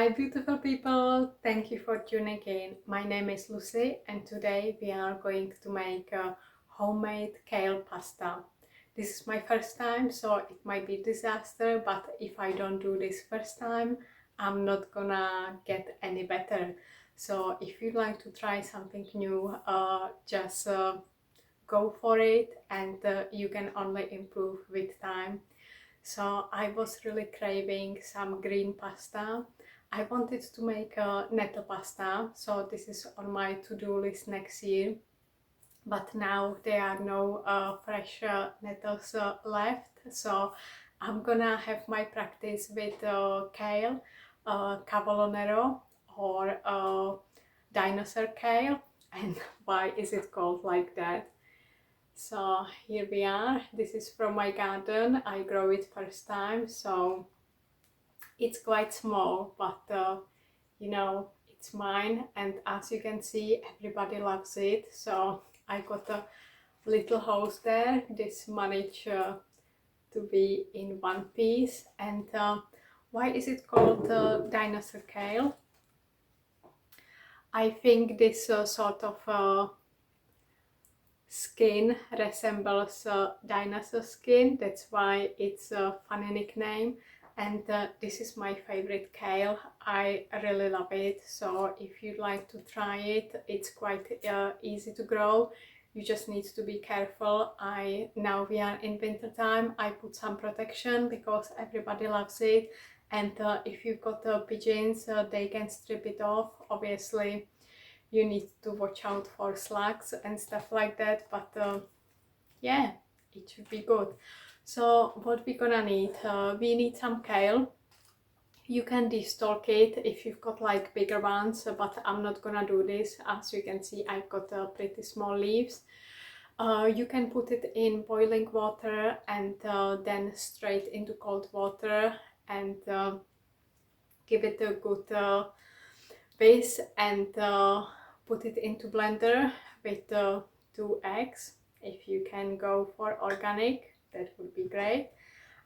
Hi beautiful people, thank you for tuning in. My name is Lucy and today we are going to make a homemade kale pasta. This is my first time, so it might be a disaster, but if I don't do this first time, I'm not gonna get any better. So if you'd like to try something new, just go for it, and you can only improve with time. So I was really craving some green pasta. I wanted to make a nettle pasta, so this is on my to-do list next year. But now there are no fresh nettles left, so I'm gonna have my practice with kale, Cavolo Nero or Dinosaur Kale. And why is it called like that? So here we are. This is from my garden. I grow it first time, so it's quite small, but you know, it's mine, and as you can see, everybody loves it. So I got a little house there. This managed to be in one piece. And why is it called dinosaur kale? I think this sort of skin resembles dinosaur skin, that's why it's a funny nickname. And this is my favorite kale. I really love it, so if you'd like to try it, it's quite easy to grow. You just need to be careful. Now we are in winter time, I put some protection because everybody loves it, and if you've got pigeons, they can strip it off. Obviously you need to watch out for slugs and stuff like that, but yeah, it should be good. So what we're gonna need, we need some kale. You can destalk it if you've got like bigger ones, but I'm not gonna do this. As you can see, I've got pretty small leaves. You can put it in boiling water and then straight into cold water and give it a good whisk, and put it into blender with 2 eggs. If you can go for organic, that would be great.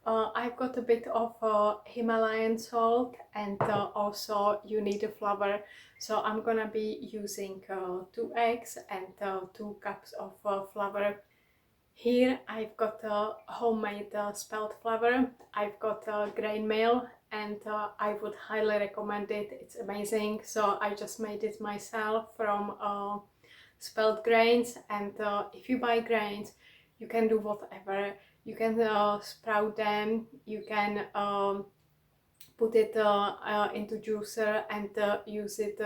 I've got a bit of Himalayan salt, and also you need a flour. So I'm gonna be using 2 eggs and 2 cups of flour. Here I've got a homemade spelt flour. I've got grain meal, and I would highly recommend it. It's amazing. So I just made it myself from spelt grains, and if you buy grains, you can do whatever. You can sprout them, you can put it into juicer and use it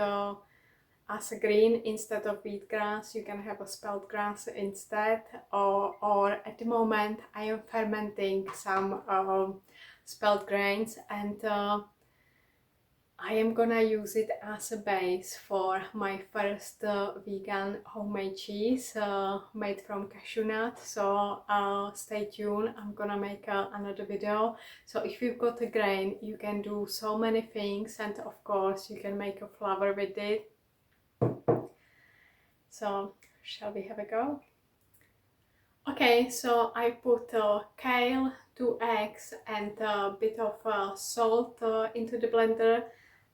as a green instead of wheatgrass. You can have a spelt grass instead, or at the moment I am fermenting some spelt grains, and I am gonna use it as a base for my first vegan homemade cheese made from cashew nut. So stay tuned, I'm gonna make another video. So if you've got a grain, you can do so many things, and of course you can make a flour with it. So shall we have a go? Okay, so I put kale, 2 eggs and a bit of salt into the blender,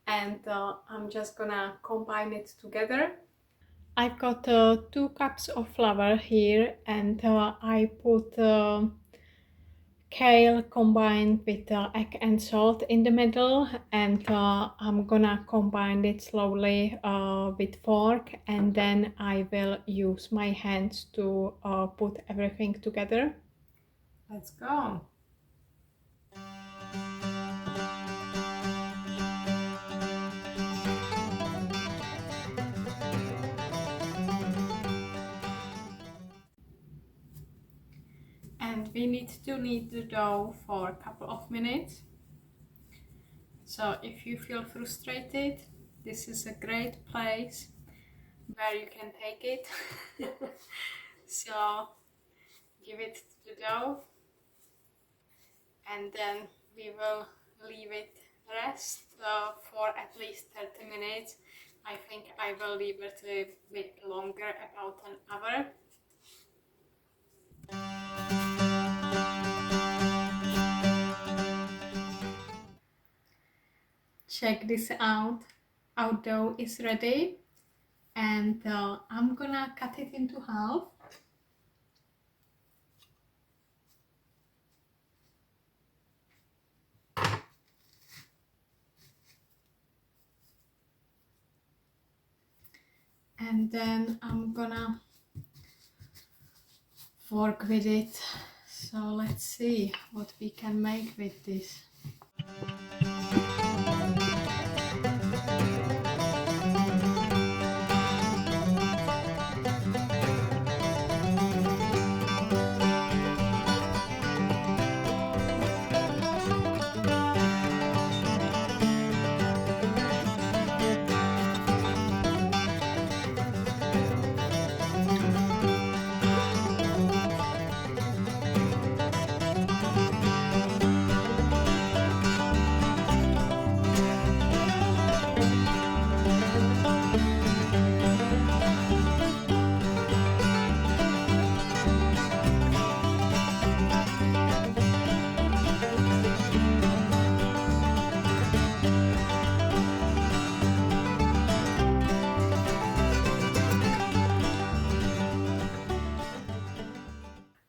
and I'm just gonna combine it together. I've got 2 cups of flour here, and I put kale combined with egg and salt in the middle, and I'm gonna combine it slowly with fork, and then I will use my hands to put everything together. Let's go. And we need to knead the dough for a couple of minutes. So if you feel frustrated, this is a great place where you can take it. So give it to the dough, and then we will leave it rest for at least 30 minutes. I think I will leave it a bit longer, about an hour. Check this out. Our dough is ready, and I'm gonna cut it into half. And then I'm gonna work with it. So let's see what we can make with this.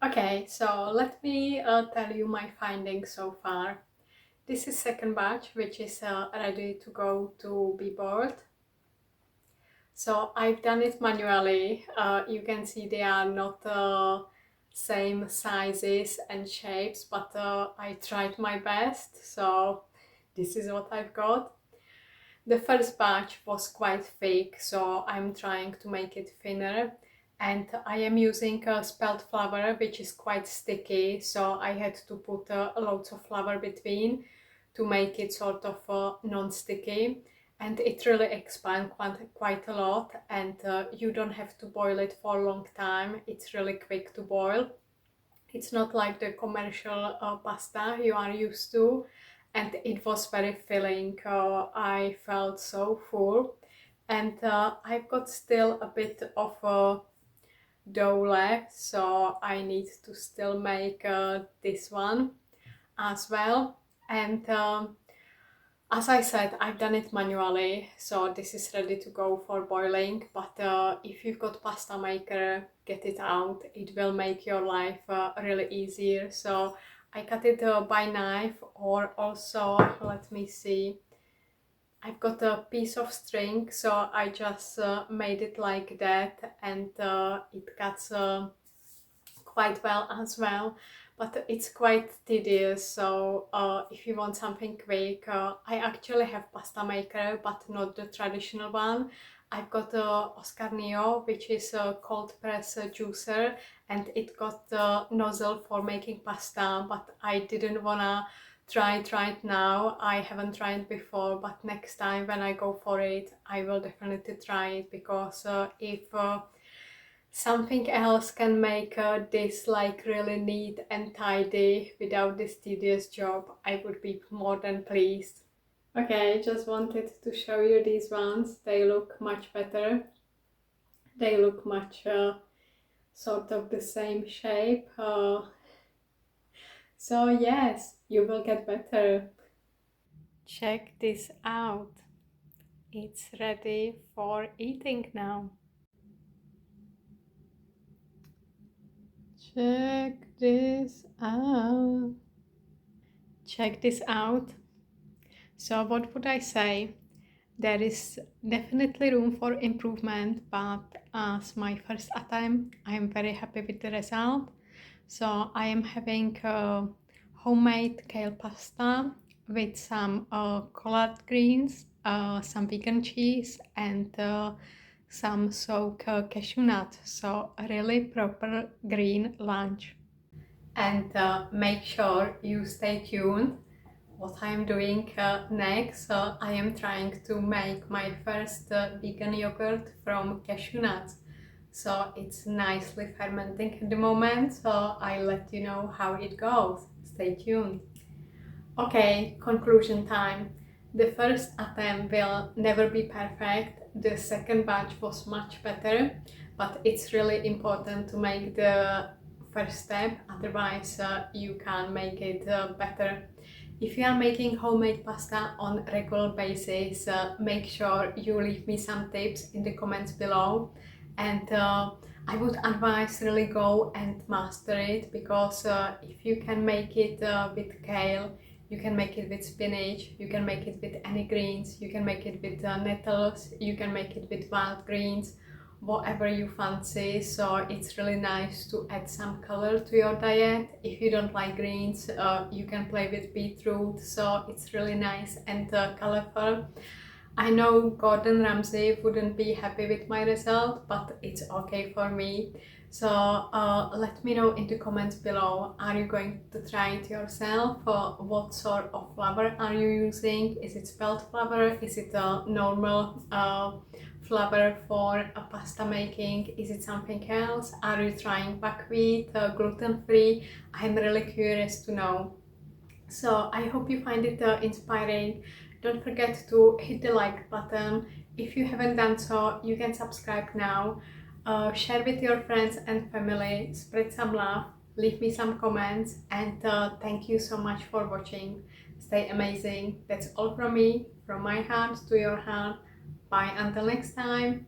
Okay, so let me tell you my findings so far. This is second batch, which is ready to go to be boiled. So I've done it manually. You can see they are not same sizes and shapes, but I tried my best, so this is what I've got. The first batch was quite thick, so I'm trying to make it thinner. And I am using a Spelt flour, which is quite sticky, so I had to put loads of flour between to make it sort of non-sticky. And it really expands quite a lot, and you don't have to boil it for a long time. It's really quick to boil. It's not like the commercial pasta you are used to, and it was very filling. I felt so full, and I've got still a bit of dough left, so I need to still make this one as well. And as I said, I've done it manually, so this is ready to go for boiling. But if you've got pasta maker, get it out. It will make your life really easier. So I cut it by knife, or also, let me see, I've got a piece of string, so I just made it like that, and it cuts quite well as well. But it's quite tedious, so if you want something quick, I actually have pasta maker, but not the traditional one. I've got a 𝐄𝐬𝐴 Nero, which is a cold press juicer, and it got the nozzle for making pasta, but I didn't wanna try it now. I haven't tried before, but next time when I go for it, I will definitely try it, because if something else can make this like really neat and tidy without this tedious job, I would be more than pleased. Okay, just wanted to show you these ones. They look much better. They look much sort of the same shape. So yes, you will get better. Check this out. It's ready for eating now. Check this out. Check this out. So what would I say? There is definitely room for improvement, but as my first attempt, I am very happy with the result. So I am having homemade kale pasta with some collard greens, some vegan cheese, and some soaked cashew nuts. So a really proper green lunch. And make sure you stay tuned. What I am doing next, I am trying to make my first vegan yogurt from cashew nuts. So it's nicely fermenting at the moment, so I'll let you know how it goes. Stay tuned. Okay, conclusion time. The first attempt will never be perfect. The second batch was much better, but it's really important to make the first step, otherwise you can't make it better. If you are making homemade pasta on a regular basis, make sure you leave me some tips in the comments below, and I would advise really go and master it, because if you can make it with kale, you can make it with spinach, you can make it with any greens, you can make it with nettles, you can make it with wild greens, whatever you fancy. So it's really nice to add some color to your diet. If you don't like greens, you can play with beetroot, so it's really nice and colorful. I know Gordon Ramsay wouldn't be happy with my result, but it's okay for me. So let me know in the comments below, are you going to try it yourself? What sort of flour are you using? Is it spelt flour? Is it a normal flour for pasta making? Is it something else? Are you trying buckwheat, gluten-free? I'm really curious to know. So I hope you find it inspiring. Don't forget to hit the like button. If you haven't done so, you can subscribe now. Share with your friends and family, spread some love, leave me some comments, and thank you so much for watching. Stay amazing. That's all from me, from my heart to your heart. Bye until next time.